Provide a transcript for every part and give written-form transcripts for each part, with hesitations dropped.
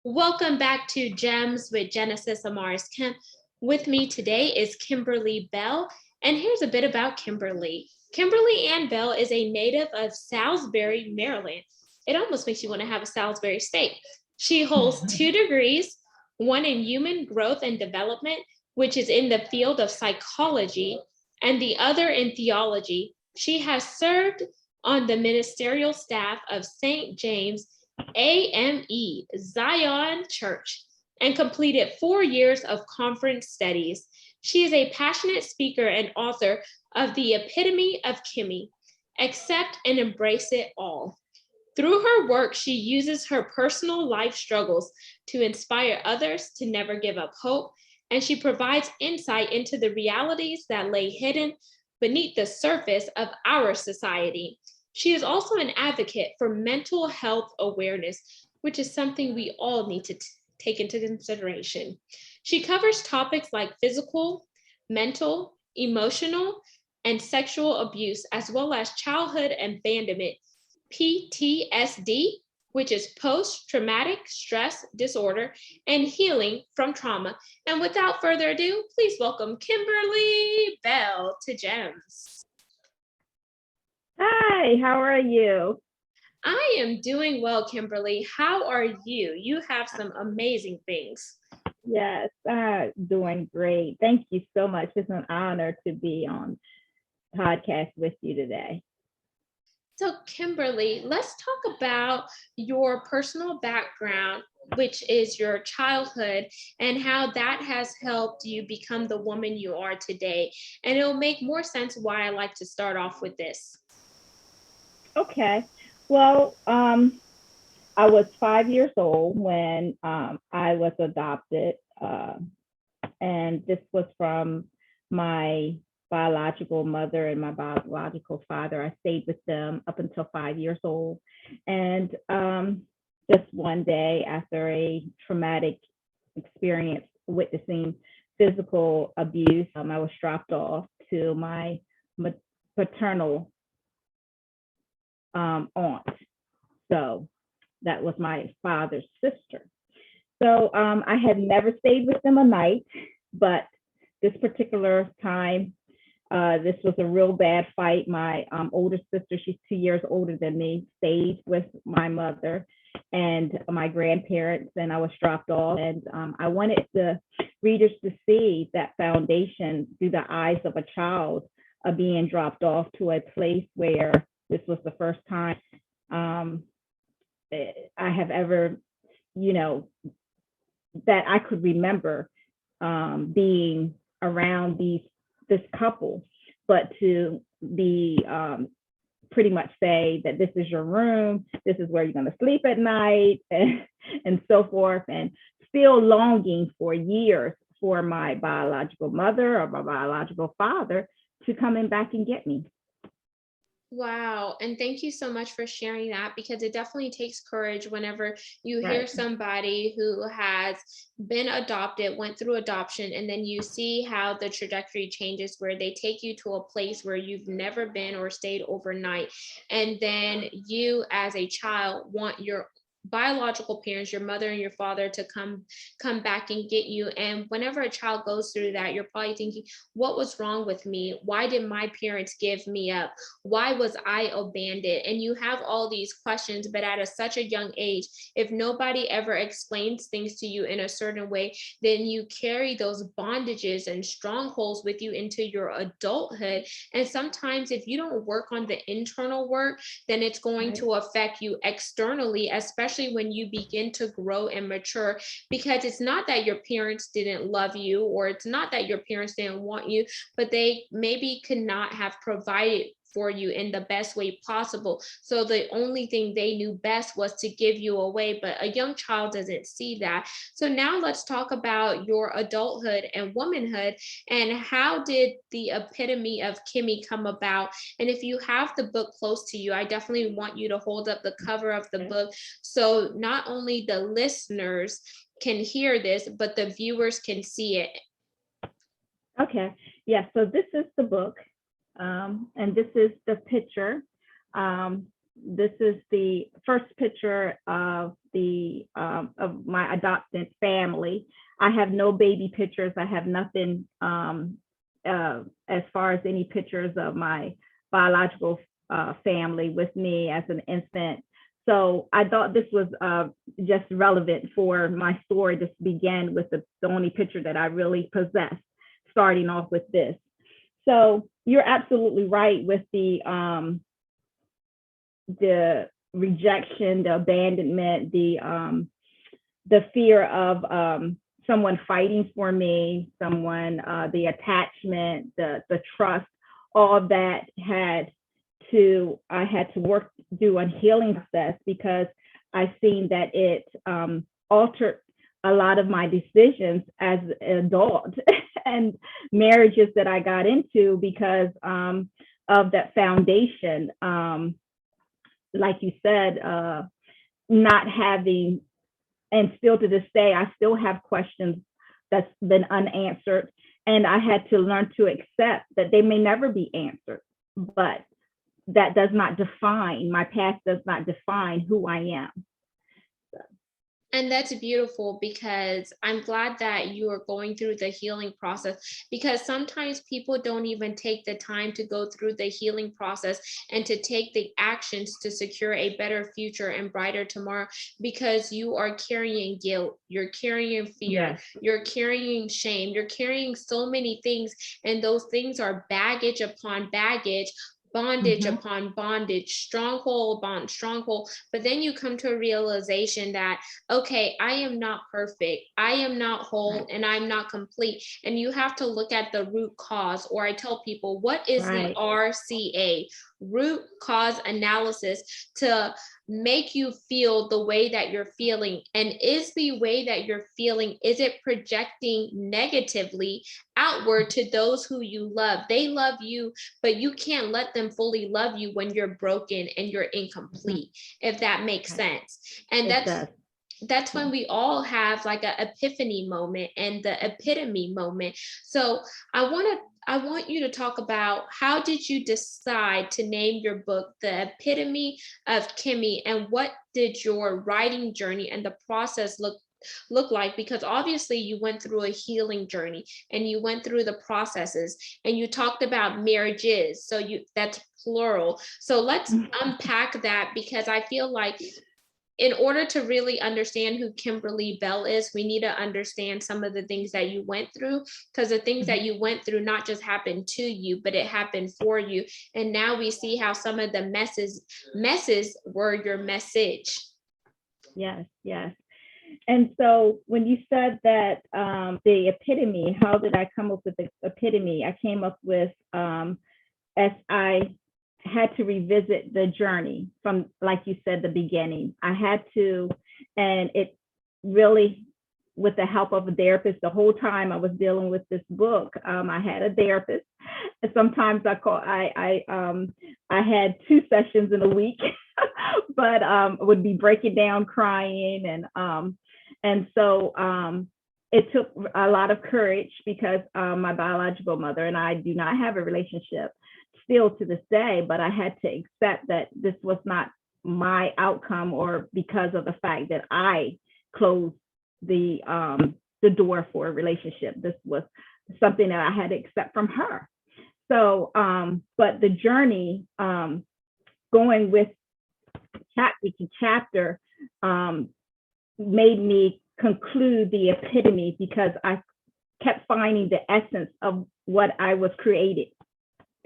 Welcome back to Gems with Genesis Amaris Kemp. With me today is Kimberly Bell, and here's a bit about Kimberly. Kimberly Ann Bell is a native of Salisbury, Maryland. It almost makes you want to have a Salisbury steak. She holds 2 degrees, one in human growth and development, which is in the field of psychology, and the other in theology. She has served on the ministerial staff of St. James A.M.E Zion Church and completed 4 years of conference studies. She is a passionate speaker and author of The Epitome of Kimmy, Accept and Embrace It All. Through her work, she uses her personal life struggles to inspire others to never give up hope, and she provides insight into the realities that lay hidden beneath the surface of our society. She is also an advocate for mental health awareness, which is something we all need to take into consideration. She covers topics like physical, mental, emotional, and sexual abuse, as well as childhood abandonment, PTSD, which is post-traumatic stress disorder, and healing from trauma. And without further ado, please welcome Kimberly Bell to GEMS. Hi, how are you? I am doing well, Kimberly. How are you? You have some amazing things. Yes, doing great. Thank you so much. It's an honor to be on podcast with you today. So, Kimberly, let's talk about your personal background, which is your childhood, and how that has helped you become the woman you are today. And it'll make more sense why I like to start off with this. Okay. Well, I was 5 years old when I was adopted, and this was from my biological mother and my biological father. I stayed with them up until 5 years old. And just one day after a traumatic experience witnessing physical abuse, I was dropped off to my paternal aunt. So that was my father's sister. So I had never stayed with them a night, but this particular time, this was a real bad fight. My older sister, she's 2 years older than me, stayed with my mother and my grandparents, and I was dropped off. And I wanted the readers to see that foundation through the eyes of a child being dropped off to a place where this was the first time I have ever, that I could remember being around this couple, but to be pretty much say that this is your room, this is where you're going to sleep at night, and so forth, and still longing for years for my biological mother or my biological father to come in back and get me. Wow. And thank you so much for sharing that, because it definitely takes courage whenever you hear somebody who has been adopted, went through adoption, and then you see how the trajectory changes where they take you to a place where you've never been or stayed overnight. And then you as a child want your biological parents, your mother and your father, to come back and get you. And whenever a child goes through that, you're probably thinking, what was wrong with me? Why did my parents give me up? Why was I abandoned? And you have all these questions, but at such a young age, if nobody ever explains things to you in a certain way, then you carry those bondages and strongholds with you into your adulthood. And sometimes if you don't work on the internal work, then it's going to affect you externally, especially when you begin to grow and mature, because it's not that your parents didn't love you, or it's not that your parents didn't want you, but they maybe could not have provided for you in the best way possible. So the only thing they knew best was to give you away, but a young child doesn't see that. So now let's talk about your adulthood and womanhood, and how did the Epitome of Kimmy come about? And if you have the book close to you, I definitely want you to hold up the cover of the book, so not only the listeners can hear this, but the viewers can see it. Okay. Yeah. So this is the book. And this is the picture. this is the first picture of of my adopted family. I have no baby pictures. I have nothing as far as any pictures of my biological family with me as an infant. So I thought this was just relevant for my story to begin with the only picture that I really possess, starting off with this. So you're absolutely right with the rejection, the abandonment, the fear of someone fighting for me, someone, the attachment, the trust, all that I had to do a healing process, because I seen that it altered a lot of my decisions as an adult and marriages that I got into because of that foundation. Like you said, not having, and still to this day, I still have questions that's been unanswered. And I had to learn to accept that they may never be answered, but that does not define, my past does not define who I am. And that's beautiful, because I'm glad that you are going through the healing process, because sometimes people don't even take the time to go through the healing process and to take the actions to secure a better future and brighter tomorrow, because you are carrying guilt, you're carrying fear, yes, you're carrying shame, you're carrying so many things, and those things are baggage upon baggage, bondage upon bondage, stronghold upon stronghold. But then you come to a realization that, okay, I am not perfect, I am not whole, and I'm not complete. And you have to look at the root cause, or I tell people, what is the RCA, root cause analysis, to make you feel the way that you're feeling. And is the way that you're feeling, is it projecting negatively outward to those who you love? They love you, but you can't let them fully love you when you're broken and you're incomplete, if that makes sense. And that's when we all have like an epiphany moment and the epitome moment. So I want you to talk about, how did you decide to name your book The Epitome of Kimmy, and what did your writing journey and the process look like? Because obviously you went through a healing journey and you went through the processes, and you talked about marriages, so that's plural. So let's unpack that, because I feel like in order to really understand who Kimberly Bell is, we need to understand some of the things that you went through, because the things that you went through not just happened to you, but it happened for you. And now we see how some of the messes were your message. Yes, yes. And so when you said that the epitome, how did I come up with the epitome? I came up with, as I had to revisit the journey from, like you said, the beginning. I had to, and it really, with the help of a therapist, the whole time I was dealing with this book, I had a therapist. And sometimes I had 2 sessions in a week, but would be breaking down, crying, and so it took a lot of courage, because my biological mother and I do not have a relationship still to this day, but I had to accept that this was not my outcome, or because of the fact that I closed the door for a relationship. This was something that I had to accept from her. So, but the journey, going with chapter to chapter, made me conclude the epitome, because I kept finding the essence of what I was created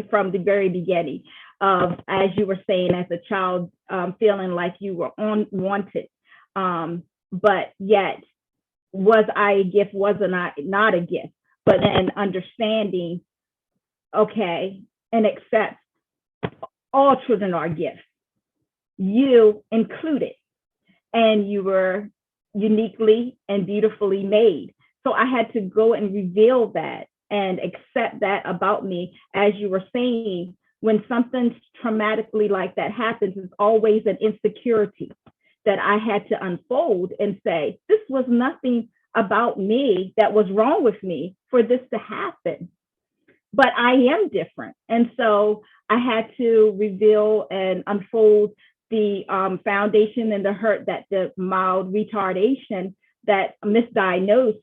from the very beginning, of, as you were saying, as a child, feeling like you were unwanted, but yet, was I a gift? Was I not a gift? But then understanding, okay, and accept all children are gifts, you included, and you were uniquely and beautifully made. So I had to go and reveal that and accept that about me. As you were saying, when something traumatically like that happens, it's always an insecurity that I had to unfold and say, this was nothing about me that was wrong with me for this to happen, but I am different. And so I had to reveal and unfold foundation and the hurt that the mild retardation that misdiagnosed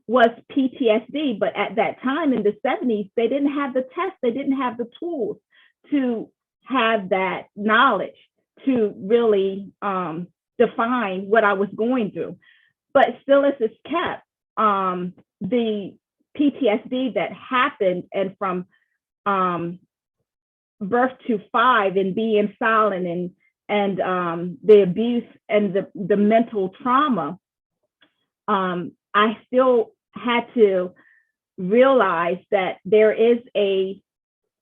was PTSD. But at that time in the 70s, they didn't have the tests, they didn't have the tools to have that knowledge to really define what I was going through. But still, as it's kept, the PTSD that happened, and from birth to 5 and being silent, and the abuse and the mental trauma, I still had to realize that there is a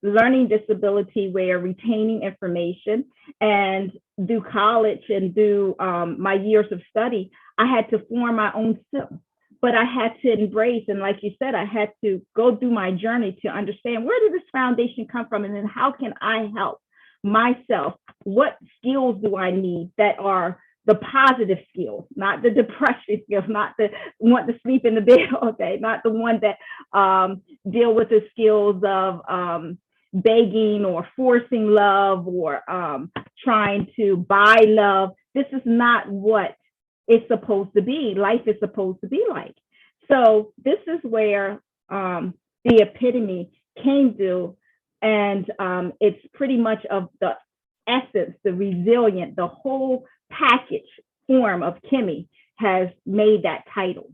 learning disability where retaining information, and through college and through my years of study, I had to form my own self. But I had to embrace, and like you said, I had to go through my journey to understand, where did this foundation come from? And then how can I help myself? What skills do I need that are the positive skills, not the depression skills, not the want to sleep in the bed all day, not the one that deal with the skills of begging or forcing love, or trying to buy love. This is not what it's supposed to be. Life is supposed to be like. So this is where the epitome came to, and it's pretty much of the essence, the resilient, the whole package form of Kimmy has made that title.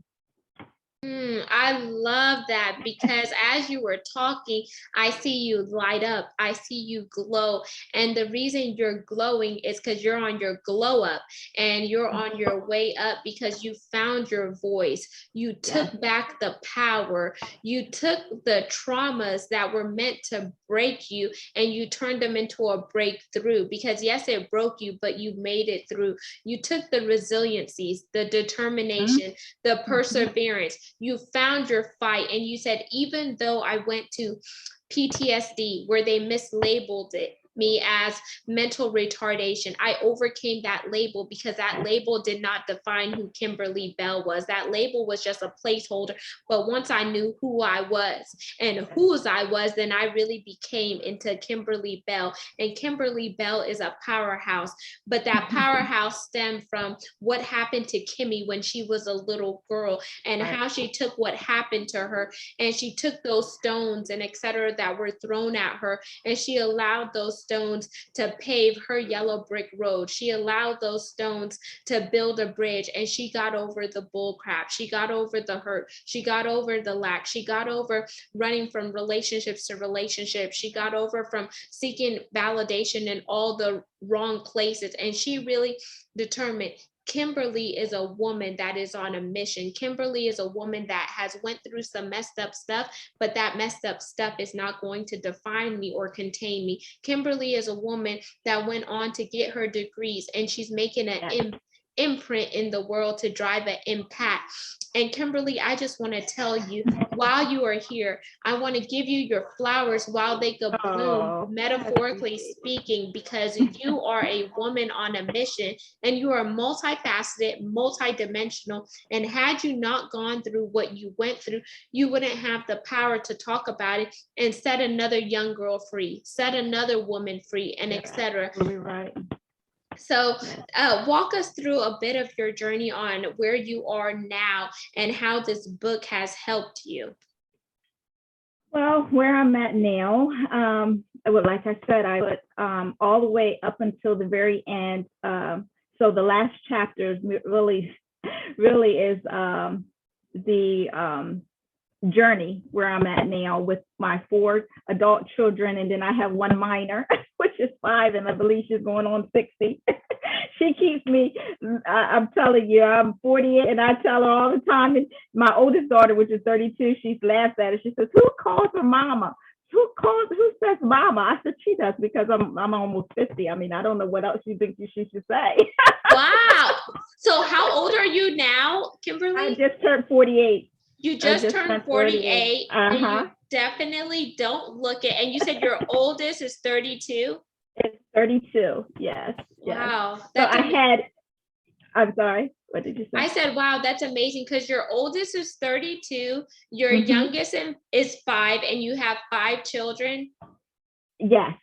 I love that, because as you were talking, I see you light up. I see you glow. And the reason you're glowing is because you're on your glow up, and you're on your way up because you found your voice. You took back the power. You took the traumas that were meant to break you, and you turned them into a breakthrough, because yes, it broke you, but you made it through. You took the resiliencies, the determination, the perseverance. You found your fight, and you said, even though I went to PTSD where they mislabeled me as mental retardation, I overcame that label, because that label did not define who Kimberly Bell was. That label was just a placeholder. But once I knew who I was and whose I was, then I really became into Kimberly Bell. And Kimberly Bell is a powerhouse. But that powerhouse stemmed from what happened to Kimmy when she was a little girl, and how she took what happened to her, and she took those stones and etc. that were thrown at her, and she allowed those stones to pave her yellow brick road. She allowed those stones to build a bridge, and she got over the bull crap. She got over the hurt. She got over the lack. She got over running from relationships to relationships. She got over from seeking validation in all the wrong places. And she really determined, Kimberly is a woman that is on a mission. Kimberly is a woman that has went through some messed up stuff, but that messed up stuff is not going to define me or contain me. Kimberly is a woman that went on to get her degrees, and she's making an imprint in the world to drive an impact. And Kimberly, I just want to tell you, while you are here, I want to give you your flowers while they could bloom, metaphorically speaking, because you are a woman on a mission, and you are multifaceted, multidimensional. And had you not gone through what you went through, you wouldn't have the power to talk about it and set another young girl free, set another woman free, and etc. Right. So walk us through a bit of your journey on where you are now and how this book has helped you. Well, where I'm at now, like I said, I put all the way up until the very end. So the last chapter really is the journey where I'm at now with my 4 adult children, and then I have 1 minor, which is 5, and I believe she's going on 60. She keeps me, I'm telling you, I'm 48, and I tell her all the time. And my oldest daughter, which is 32, she's laughed at it. She says, "Who calls her mama? Who says mama?" I said, "She does, because I'm almost 50. I mean, I don't know what else you think she should say." Wow. So how old are you now, Kimberly? I just turned 48. You just turned 48. And you definitely don't look it. And you said your oldest is 32? It's 32, yes. Wow. So I'm sorry, what did you say? I said, wow, that's amazing, because your oldest is 32, your youngest is 5, and you have 5 children? Yes.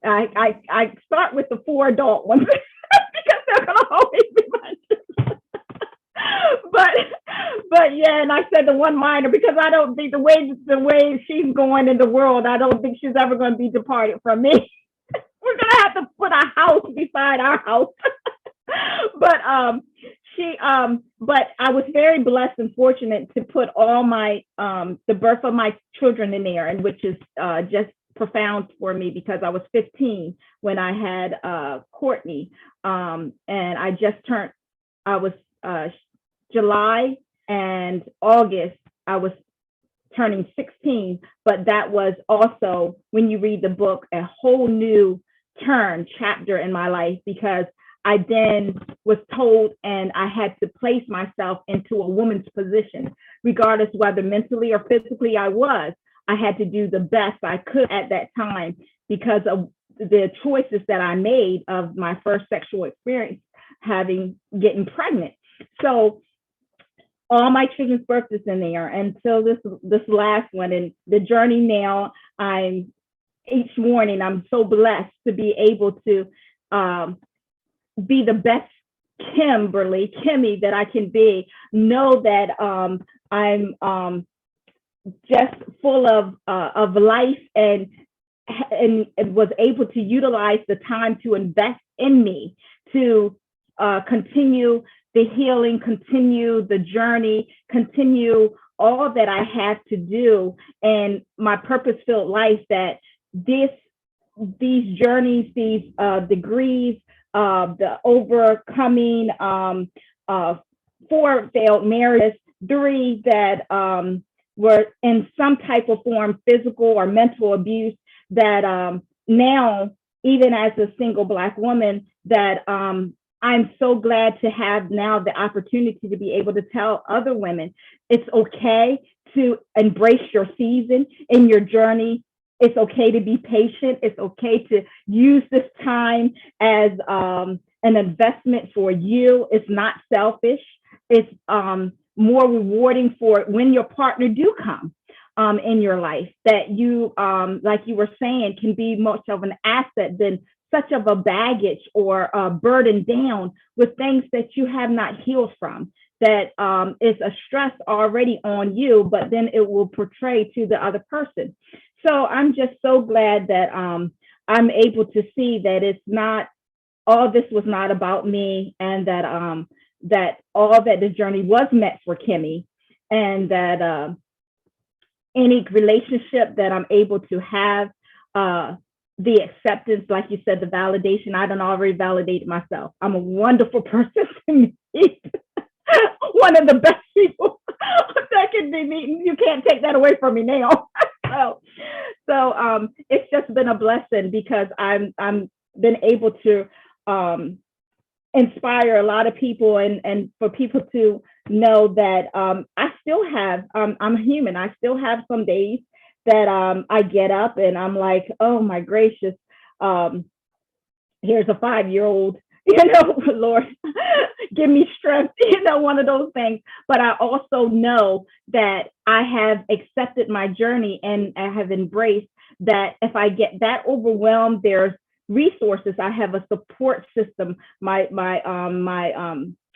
I start with the 4 adult ones because they're gonna always be my children. but yeah, and I said the one minor because I don't think the way she's going in the world, I don't think she's ever going to be departed from me. We're gonna have to put a house beside our house. but but I was very blessed and fortunate to put all my the birth of my children in there, and which is just profound for me because I was 15 when I had Courtney, and I was July and August I was turning 16, but that was also, when you read the book, a whole new chapter in my life, because I then was told and I had to place myself into a woman's position, regardless whether mentally or physically I had to do the best I could at that time because of the choices that I made of my first sexual experience, getting pregnant. So all my children's birth is in there. And so this last one, and the journey now, each morning, I'm so blessed to be able to be the best Kimmy that I can be. Know that I'm just full of life and was able to utilize the time to invest in me, to continue the healing, continue the journey, continue all that I have to do, and my purpose-filled life, that these journeys, these degrees, the overcoming 4 failed marriages, 3 that were in some type of form, physical or mental abuse, that now, even as a single Black woman, that I'm so glad to have now the opportunity to be able to tell other women it's okay to embrace your season in your journey. It's okay to be patient. It's okay to use this time as an investment for you. It's not selfish. It's more rewarding for when your partner do come in your life, that you, like you were saying, can be much of an asset than such of a baggage or burden down with things that you have not healed from, that is a stress already on you, but then it will portray to the other person. So I'm just so glad that I'm able to see that it's not, all this was not about me, and that that all that the journey was meant for Kimmy, and that any relationship that I'm able to have, the acceptance, like you said, the validation, I done already validated myself. I'm a wonderful person to meet. One of the best people that can be meeting. You can't take that away from me now. So it's just been a blessing, because I'm been able to inspire a lot of people, and for people to know that I still have, I'm human. I still have some days that I get up and I'm like, oh my gracious, here's a 5-year-old, Lord, give me strength, one of those things. But I also know that I have accepted my journey, and I have embraced that if I get that overwhelmed, there's resources. I have a support system. My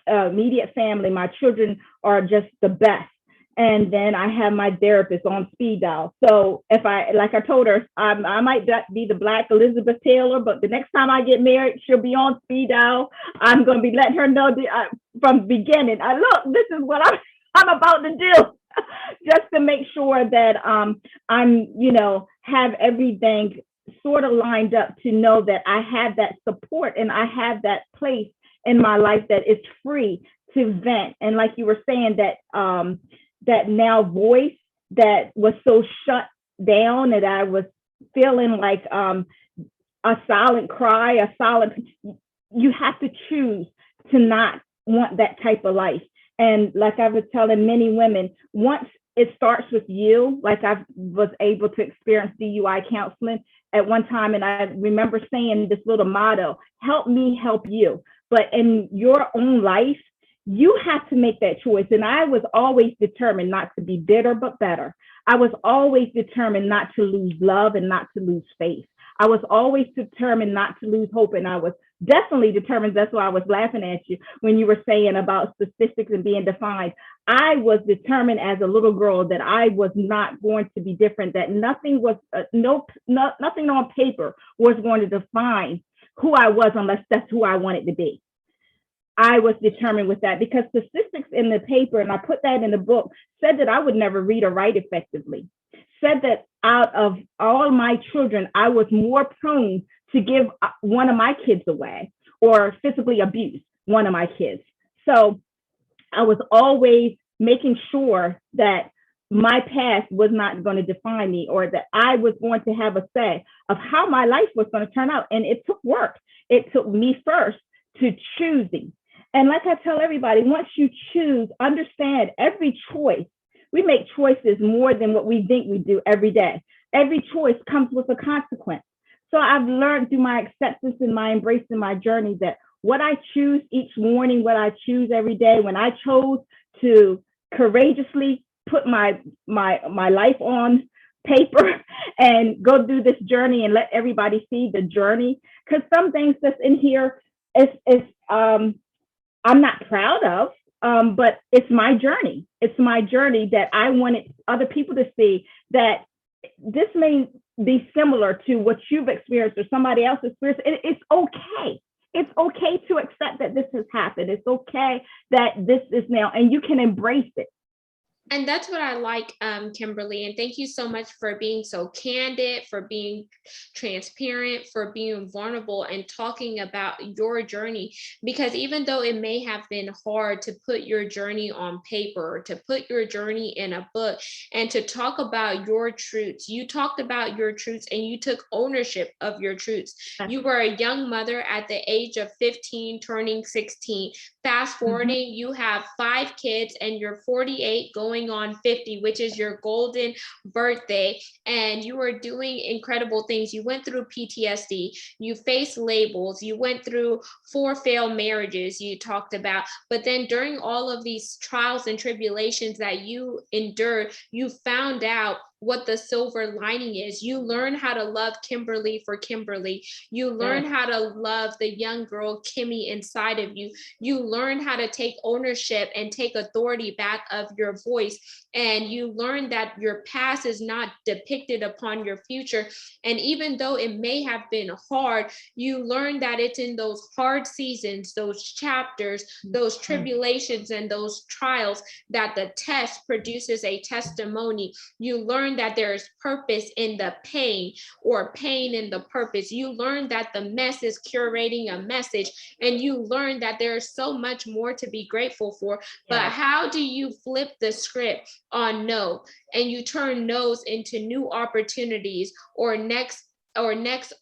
immediate family, my children are just the best. And then I have my therapist on speed dial. So if like I told her, I might be the Black Elizabeth Taylor, but the next time I get married, she'll be on speed dial. I'm going to be letting her know from the beginning, look, this is what I'm about to do, just to make sure that I'm, have everything sort of lined up to know that I have that support, and I have that place in my life that is free to vent. And like you were saying, that that now voice that was so shut down, that I was feeling like a silent cry, you have to choose to not want that type of life. And like I was telling many women, once it starts with you, like I was able to experience DUI counseling at one time, and I remember saying this little motto, help me help you. But in your own life, you have to make that choice. And I was always determined not to be bitter, but better. I was always determined not to lose love and not to lose faith. I was always determined not to lose hope. And I was definitely determined. That's why I was laughing at you when you were saying about statistics and being defined. I was determined as a little girl that I was not going to be different, that nothing was, nothing on paper was going to define who I was unless that's who I wanted to be. I was determined with that because statistics in the paper, and I put that in the book, said that I would never read or write effectively. Said that out of all my children, I was more prone to give one of my kids away or physically abuse one of my kids. So I was always making sure that my past was not going to define me, or that I was going to have a say of how my life was going to turn out. And it took work. It took me first to choosing. And like I tell everybody, once you choose, understand every choice. We make choices more than what we think we do every day. Every choice comes with a consequence. So I've learned through my acceptance and my embrace in my journey that what I choose each morning, what I choose every day, when I chose to courageously put my life on paper and go through this journey and let everybody see the journey, because some things that's in here is I'm not proud of, but it's my journey. It's my journey that I wanted other people to see, that this may be similar to what you've experienced or somebody else experienced. It's okay. It's okay to accept that this has happened. It's okay that this is now, and you can embrace it. And that's what I like, Kimberly. And thank you so much for being so candid, for being transparent, for being vulnerable and talking about your journey. Because even though it may have been hard to put your journey on paper, to put your journey in a book, and to talk about your truths, you talked about your truths and you took ownership of your truths. You were a young mother at the age of 15, turning 16. Fast forwarding, you have 5 kids and you're 48 going on 50, which is your golden birthday, and you are doing incredible things. You went through PTSD, you faced labels, you went through 4 failed marriages you talked about, but then during all of these trials and tribulations that you endured, you found out what the silver lining is. You learn how to love Kimberly for Kimberly. You learn how to love the young girl Kimmy inside of you. You learn how to take ownership and take authority back of your voice. And you learn that your past is not depicted upon your future. And even though it may have been hard, you learn that it's in those hard seasons, those chapters, those tribulations, and those trials that the test produces a testimony. You learn that there is purpose in the pain, or pain in the purpose. You learn that the mess is curating a message, and you learn that there is so much more to be grateful for. But how do you flip the script on no, and you turn no's into new opportunities, or next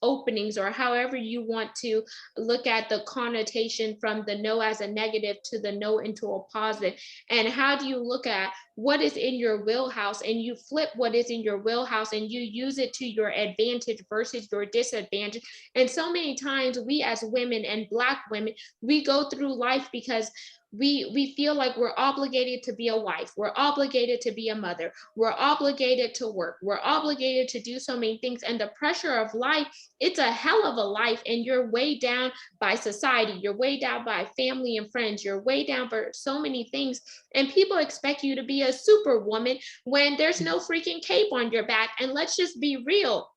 openings, or however you want to look at the connotation from the no as a negative to the no into a positive? And how do you look at what is in your wheelhouse, and you flip what is in your wheelhouse and you use it to your advantage versus your disadvantage? And so many times we as women and Black women, we go through life because we feel like we're obligated to be a wife, we're obligated to be a mother, we're obligated to work, we're obligated to do so many things. And the pressure of life, it's a hell of a life, and you're weighed down by society, you're weighed down by family and friends, you're weighed down for so many things. And people expect you to be a superwoman when there's no freaking cape on your back. And let's just be real.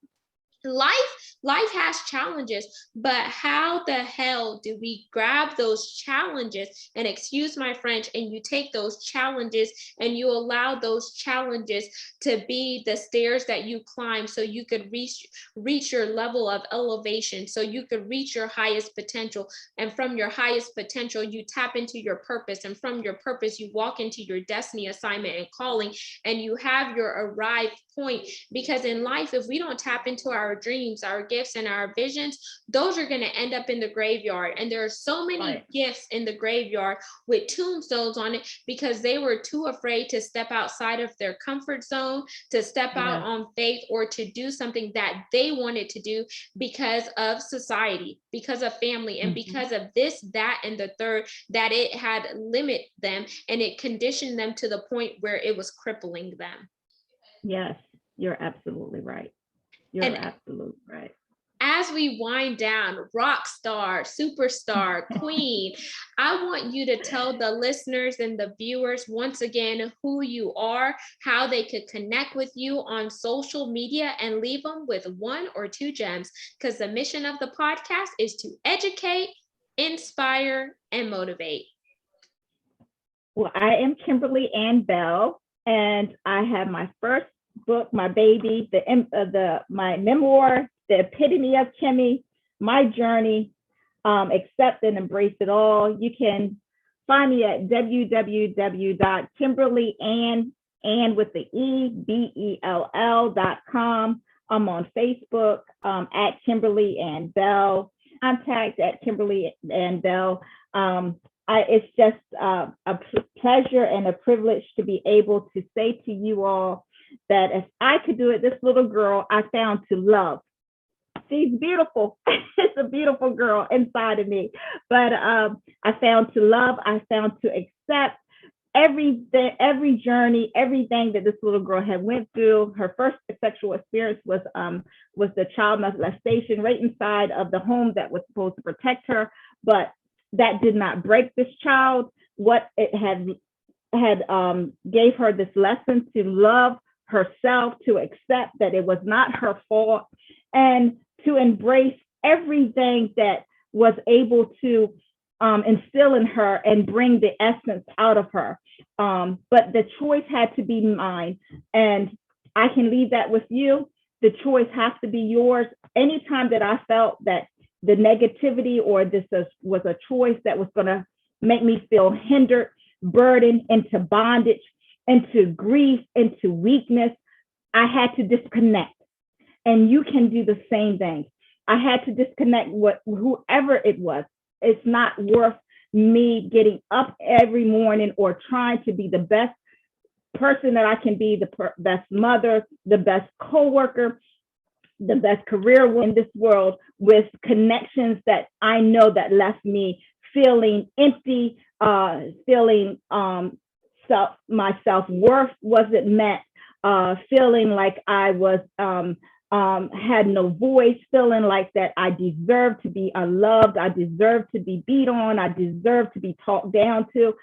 Life has challenges, but how the hell do we grab those challenges, and excuse my French, and you take those challenges and you allow those challenges to be the stairs that you climb so you could reach your level of elevation, so you could reach your highest potential. And from your highest potential, you tap into your purpose, and from your purpose, you walk into your destiny, assignment, and calling, and you have your arrived point. Because in life, if we don't tap into our dreams, our gifts, and our visions, those are going to end up in the graveyard. And there are so many gifts in the graveyard with tombstones on it because they were too afraid to step outside of their comfort zone, to step out on faith, or to do something that they wanted to do because of society, because of family, and because of this, that, and the third, that it had limited them and it conditioned them to the point where it was crippling them. Yes, you're absolutely right. You're absolutely right. as we wind down, rock star, superstar, queen, I want you to tell the listeners and the viewers once again who you are, how they could connect with you on social media, and leave them with 1 or 2 gems, because the mission of the podcast is to educate, inspire, and motivate. Well, I am Kimberly Ann Bell, and I have my first book, my baby, my memoir, The Epitome of Kimmy, My Journey, Accept and Embrace It All. You can find me at www.kimberlyann, and with the E, BELL.com. I'm on Facebook at Kimberly Ann Bell. Contact at Kimberly Ann Bell. It's just a pleasure and a privilege to be able to say to you all that if I could do it, this little girl I found to love. She's beautiful. It's a beautiful girl inside of me. But I found to love, I found to accept every journey, everything that this little girl had went through. Her first sexual experience was the child molestation right inside of the home that was supposed to protect her. But that did not break this child. What it had gave her this lesson to love herself, to accept that it was not her fault, and to embrace everything that was able to instill in her and bring the essence out of her. But the choice had to be mine, and I can leave that with you. The choice has to be yours. Anytime that I felt that the negativity or this was a choice that was going to make me feel hindered, burdened, into bondage, into grief, into weakness, I had to disconnect. And you can do the same thing. I had to disconnect whoever it was. It's not worth me getting up every morning or trying to be the best person that I can be, the best mother, the best coworker, the best career in this world, with connections that I know that left me feeling empty, feeling my self-worth wasn't met, feeling like I was had no voice, feeling like that I deserved to be unloved, I deserved to be beat on, I deserved to be talked down to.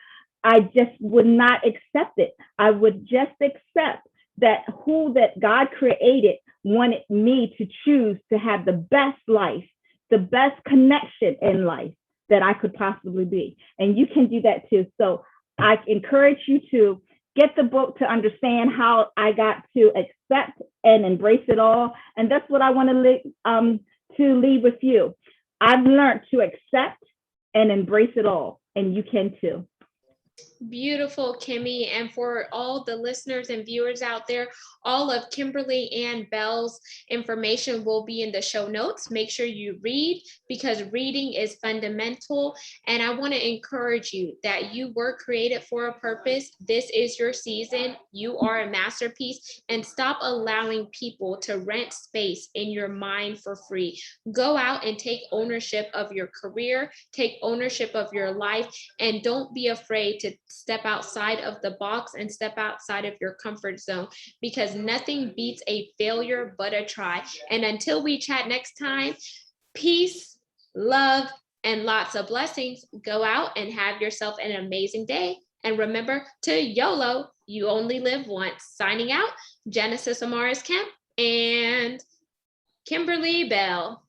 I just would not accept it. I would just accept that who that God created wanted me to choose to have the best life, the best connection in life that I could possibly be. And you can do that too. So I encourage you to get the book to understand how I got to accept and embrace it all. And that's what I want to leave with you. I've learned to accept and embrace it all, and you can too. Beautiful, Kimmy. And for all the listeners and viewers out there, all of Kimberly Ann Bell's information will be in the show notes. Make sure you read, because reading is fundamental. And I want to encourage you that you were created for a purpose. This is your season. You are a masterpiece, and stop allowing people to rent space in your mind for free. Go out and take ownership of your career, take ownership of your life, and don't be afraid to step outside of the box and step outside of your comfort zone, because nothing beats a failure but a try. And until we chat next time, peace, love, and lots of blessings. Go out and have yourself an amazing day. And remember to YOLO, you only live once. Signing out, Genesis Amaris Kemp and Kimberly Bell.